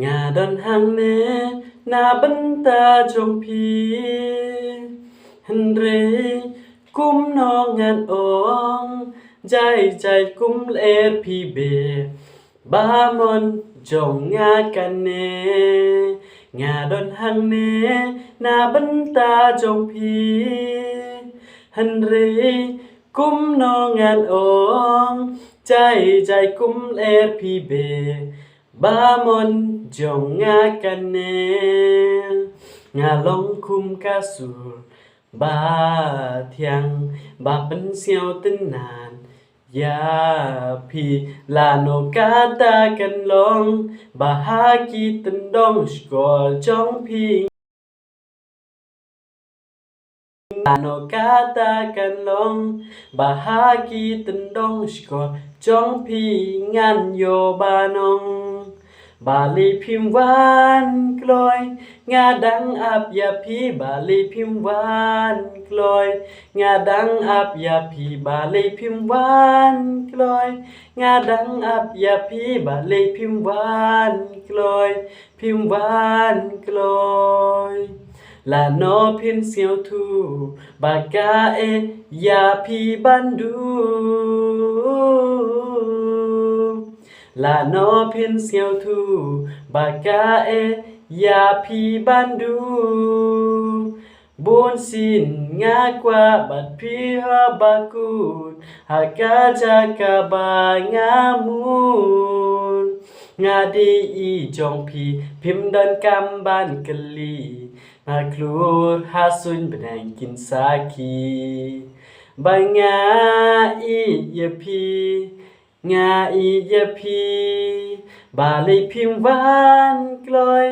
งาดอนหังเนนาบันตาจงพีฮันเรกุมนองงานองใจกุมเลพีเบบามอนจงงากันเนงาดอนหังเนนาบันตาจงพีฮันเรกุมนองงานองใจกุมเลพีเบบามอนจงงากันเนงาลงคุมกาสูบาเทียงบาเป็นเสียวตึนนานยาพีลาโนกาตากันลงบาฮากีตันดองสกอจองพีลาโนกาตากันลงบาฮากีตันดองสกอจองพีงานโยบานองบาลีพิมพ์หวานกลอยงาดังอับยาพีบาลีพิมพ์หวานกลอยงาดังอับยาพีบาลีพิมพ์หวานกลอยงาดังอับยาพีบาลีพิมพ์หวานกลอยพิมพ์หวานกลอยลาโนพินเสียวทูบากาเอยาพีบันดูลาโนพินเสียวทูบากาเอยาพีบันดูบุญสินงากว่าบัดพีฮาบากูดหากาจากาบางามูนงาดีอีจงพีพิมพ์ดันกำบันกะลีมาคลูดหาสุนแบนงกินสาคีบางาอียาพีงาอียาพีบาลีพิมพ์หวานกลอย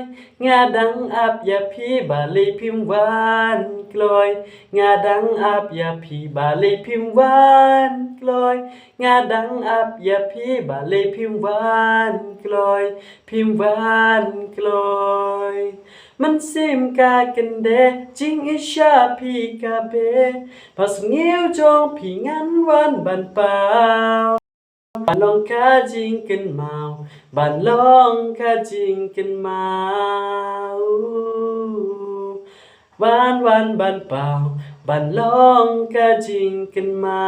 งาดังอับยาพีบาลีพิมพ์หวานกลอยงาดังอับยาพีบาลีพิมพ์หวานกลอยงาดังอับยาพีบาลีพิมพ์หวานกลอยพิมพ์หวานกลอยมันซิมกากันเดจิงอิชาพีกาเบพัสเงียวจงพีงันวันบันเปล่าบ้านลองคาจิงกันเมาบ้านลองคาจิงกันเมาวันบ้านเปล่าบ้านลองคาจิงกันเมา